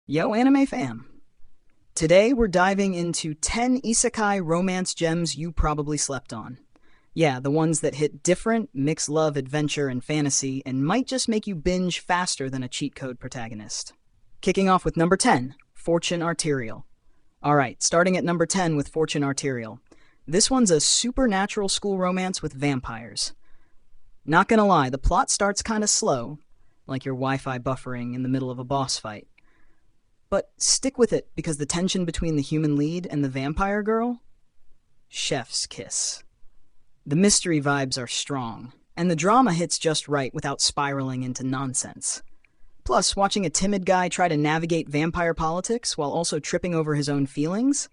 Yo, anime fam! Today we're diving into 10 isekai romance gems you probably slept on. Yeah, the ones that hit different, mix love, adventure, and fantasy, and might just make you binge faster than a cheat code protagonist. Kicking off with number 10, Fortune Arterial. Alright, starting at number 10 with Fortune Arterial. This one's a supernatural school romance with vampires. Not gonna lie, the plot starts kinda slow, like your Wi-Fi buffering in the middle of a boss fight. But stick with it because the tension between the human lead and the vampire girl? Chef's kiss. The mystery vibes are strong, and the drama hits just right without spiraling into nonsense. Plus, watching a timid guy try to navigate vampire politics while also tripping over his own feelings?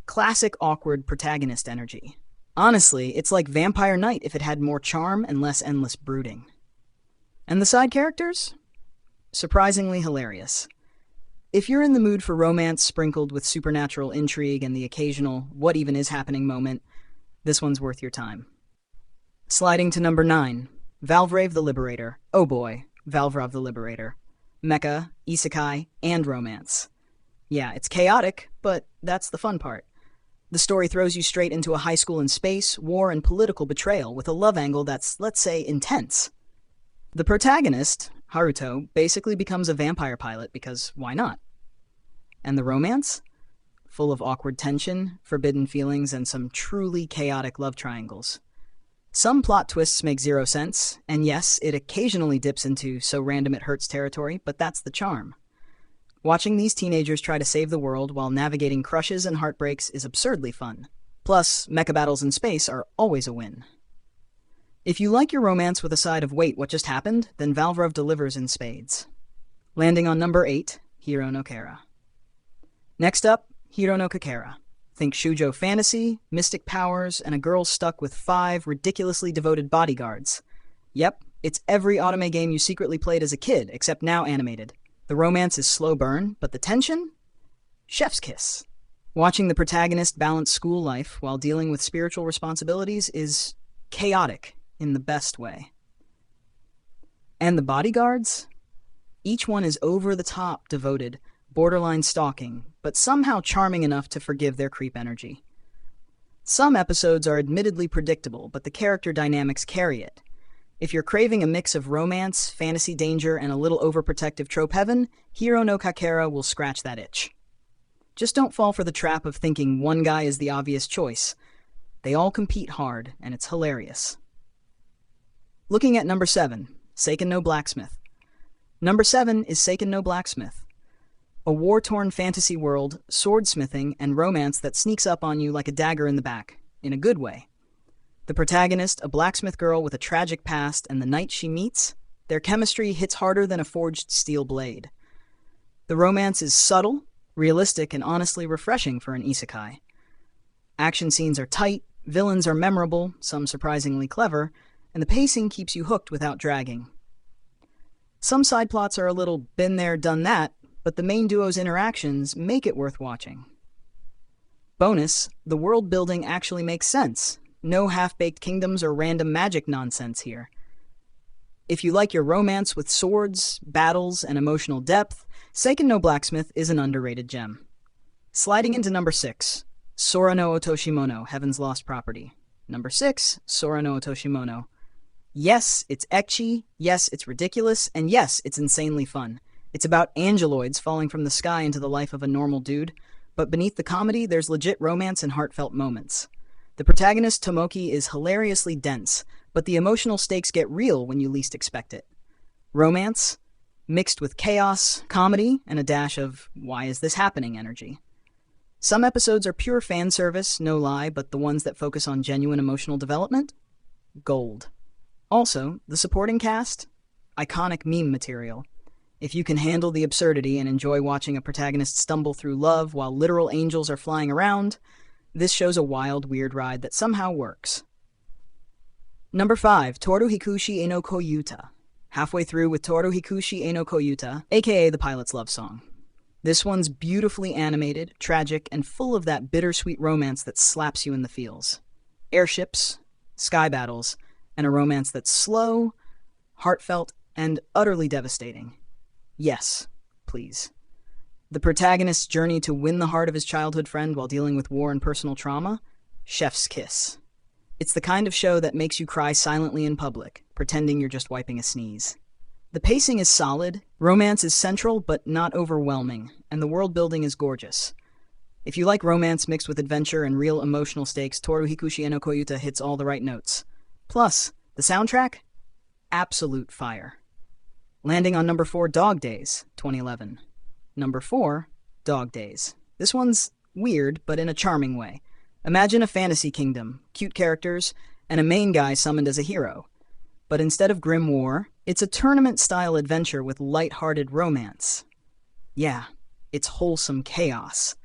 Classic awkward protagonist energy. Honestly, it's like Vampire Knight if it had more charm and less endless brooding. And the side characters? Surprisingly hilarious. If you're in the mood for romance sprinkled with supernatural intrigue and the occasional what even is happening moment, this one's worth your time. Sliding to number 9, Valvrave the Liberator. Oh boy, Valvrave the Liberator. Mecha, isekai, and romance. Yeah, it's chaotic, but that's the fun part. The story throws you straight into a high school in space, war, and political betrayal with a love angle that's, let's say, intense. The protagonist, Haruto, basically becomes a vampire pilot because why not? And the romance? Full of awkward tension, forbidden feelings, and some truly chaotic love triangles. Some plot twists make zero sense, and yes, it occasionally dips into so random it hurts territory, but that's the charm. Watching these teenagers try to save the world while navigating crushes and heartbreaks is absurdly fun. Plus, mecha battles in space are always a win. If you like your romance with a side of wait, what just happened, then Valvrave delivers in spades. Landing on number 8, Hiro no Kara. Next up, Hiro no Kakera. Think shoujo fantasy, mystic powers, and a girl stuck with 5 ridiculously devoted bodyguards. Yep, it's every anime game you secretly played as a kid, except now animated. The romance is slow burn, but the tension? Chef's kiss. Watching the protagonist balance school life while dealing with spiritual responsibilities is chaotic in the best way. And the bodyguards? Each one is over-the-top devoted, borderline stalking, but somehow charming enough to forgive their creep energy. Some episodes are admittedly predictable, but the character dynamics carry it. If you're craving a mix of romance, fantasy danger, and a little overprotective trope heaven, Hiro no Kakera will scratch that itch. Just don't fall for the trap of thinking one guy is the obvious choice. They all compete hard, and it's hilarious. Looking at number 7, Seiken no Blacksmith. Number 7 is Seiken no Blacksmith. A war-torn fantasy world, swordsmithing, and romance that sneaks up on you like a dagger in the back, in a good way. The protagonist, a blacksmith girl with a tragic past, and the knight she meets, their chemistry hits harder than a forged steel blade. The romance is subtle, realistic, and honestly refreshing for an isekai. Action scenes are tight, villains are memorable, some surprisingly clever, and the pacing keeps you hooked without dragging. Some side plots are a little been there, done that, but the main duo's interactions make it worth watching. Bonus, the world building actually makes sense. No half-baked kingdoms or random magic nonsense here. If you like your romance with swords, battles, and emotional depth, Seiken no Blacksmith is an underrated gem. Sliding into number 6, Sora no Otoshimono, Heaven's Lost Property. Number 6, Sora no Otoshimono. Yes, it's ecchi, yes, it's ridiculous, and yes, it's insanely fun. It's about angeloids falling from the sky into the life of a normal dude, but beneath the comedy, there's legit romance and heartfelt moments. The protagonist, Tomoki, is hilariously dense, but the emotional stakes get real when you least expect it. Romance, mixed with chaos, comedy, and a dash of why is this happening energy. Some episodes are pure fan service, no lie, but the ones that focus on genuine emotional development? Gold. Also, the supporting cast? Iconic meme material. If you can handle the absurdity and enjoy watching a protagonist stumble through love while literal angels are flying around, this show's a wild, weird ride that somehow works. Number 5, Toru Hikushi e no Koyuta. Halfway through with Toru Hikushi e no Koyuta, aka the pilot's love song. This one's beautifully animated, tragic, and full of that bittersweet romance that slaps you in the feels. Airships, sky battles, and a romance that's slow, heartfelt, and utterly devastating. Yes, please. The protagonist's journey to win the heart of his childhood friend while dealing with war and personal trauma? Chef's kiss. It's the kind of show that makes you cry silently in public, pretending you're just wiping a sneeze. The pacing is solid, romance is central but not overwhelming, and the world building is gorgeous. If you like romance mixed with adventure and real emotional stakes, Toru Hikushi no Koyuta hits all the right notes. Plus, the soundtrack? Absolute fire. Landing on number 4, Dog Days, 2011. Number 4, Dog Days. This one's weird, but in a charming way. Imagine a fantasy kingdom, cute characters, and a main guy summoned as a hero. But instead of grim war, it's a tournament-style adventure with light-hearted romance. Yeah, it's wholesome chaos.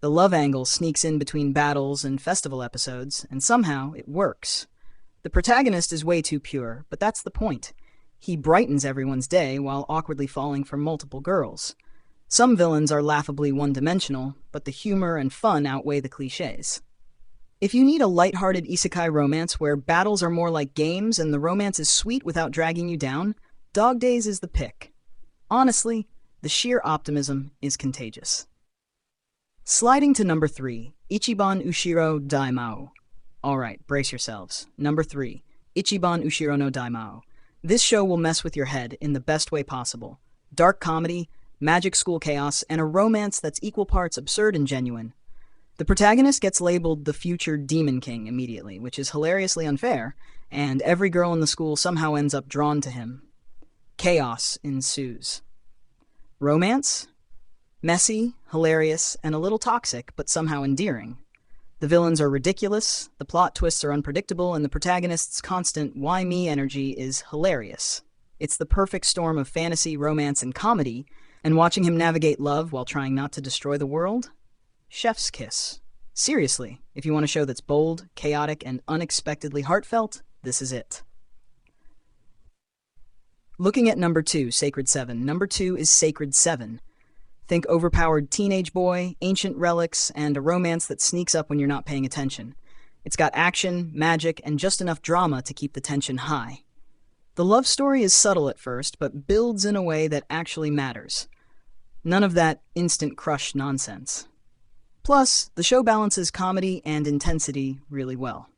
The love angle sneaks in between battles and festival episodes, and somehow it works. The protagonist is way too pure, but that's the point. He brightens everyone's day while awkwardly falling for multiple girls. Some villains are laughably one-dimensional, but the humor and fun outweigh the clichés. If you need a light-hearted isekai romance where battles are more like games and the romance is sweet without dragging you down, Dog Days is the pick. Honestly, the sheer optimism is contagious. Sliding to number 3, Ichiban Ushiro Daimao. Alright, brace yourselves. Number 3, Ichiban Ushiro no Daimao. This show will mess with your head in the best way possible. Dark comedy, magic school chaos, and a romance that's equal parts absurd and genuine. The protagonist gets labeled the future Demon King immediately, which is hilariously unfair, and every girl in the school somehow ends up drawn to him. Chaos ensues. Romance? Messy, hilarious, and a little toxic, but somehow endearing. The villains are ridiculous, the plot twists are unpredictable, and the protagonist's constant why me energy is hilarious. It's the perfect storm of fantasy, romance, and comedy, and watching him navigate love while trying not to destroy the world? Chef's kiss. Seriously, if you want a show that's bold, chaotic, and unexpectedly heartfelt, this is it. Looking at number 2, Sacred 7. Number 2 is Sacred 7. Think overpowered teenage boy, ancient relics, and a romance that sneaks up when you're not paying attention. It's got action, magic, and just enough drama to keep the tension high. The love story is subtle at first, but builds in a way that actually matters. None of that instant crush nonsense. Plus, the show balances comedy and intensity really well.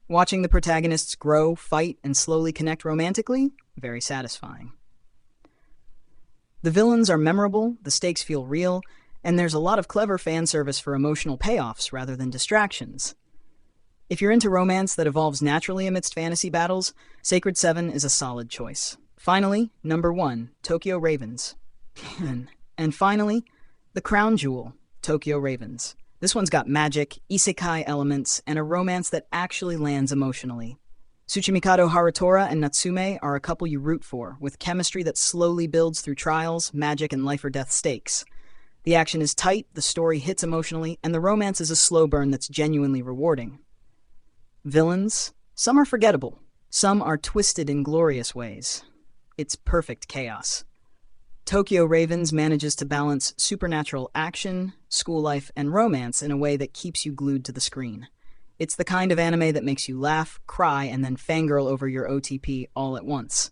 Watching the protagonists grow, fight, and slowly connect romantically, very satisfying. The villains are memorable, the stakes feel real, and there's a lot of clever fan service for emotional payoffs rather than distractions. If you're into romance that evolves naturally amidst fantasy battles, Sacred 7 is a solid choice. Finally, number 1, Tokyo Ravens. And finally, the crown jewel, Tokyo Ravens. This one's got magic, isekai elements, and a romance that actually lands emotionally. Tsuchimikado Harutora and Natsume are a couple you root for, with chemistry that slowly builds through trials, magic, and life-or-death stakes. The action is tight, the story hits emotionally, and the romance is a slow burn that's genuinely rewarding. Villains? Some are forgettable. Some are twisted in glorious ways. It's perfect chaos. Tokyo Ravens manages to balance supernatural action, school life, and romance in a way that keeps you glued to the screen. It's the kind of anime that makes you laugh, cry, and then fangirl over your OTP all at once.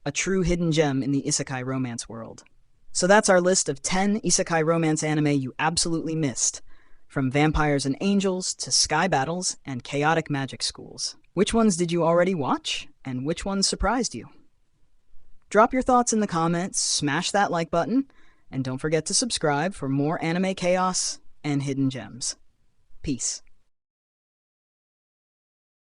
A true hidden gem in the isekai romance world. So that's our list of 10 isekai romance anime you absolutely missed. From vampires and angels to sky battles and chaotic magic schools. Which ones did you already watch? And which ones surprised you? Drop your thoughts in the comments, smash that like button, and don't forget to subscribe for more anime chaos and hidden gems. Peace.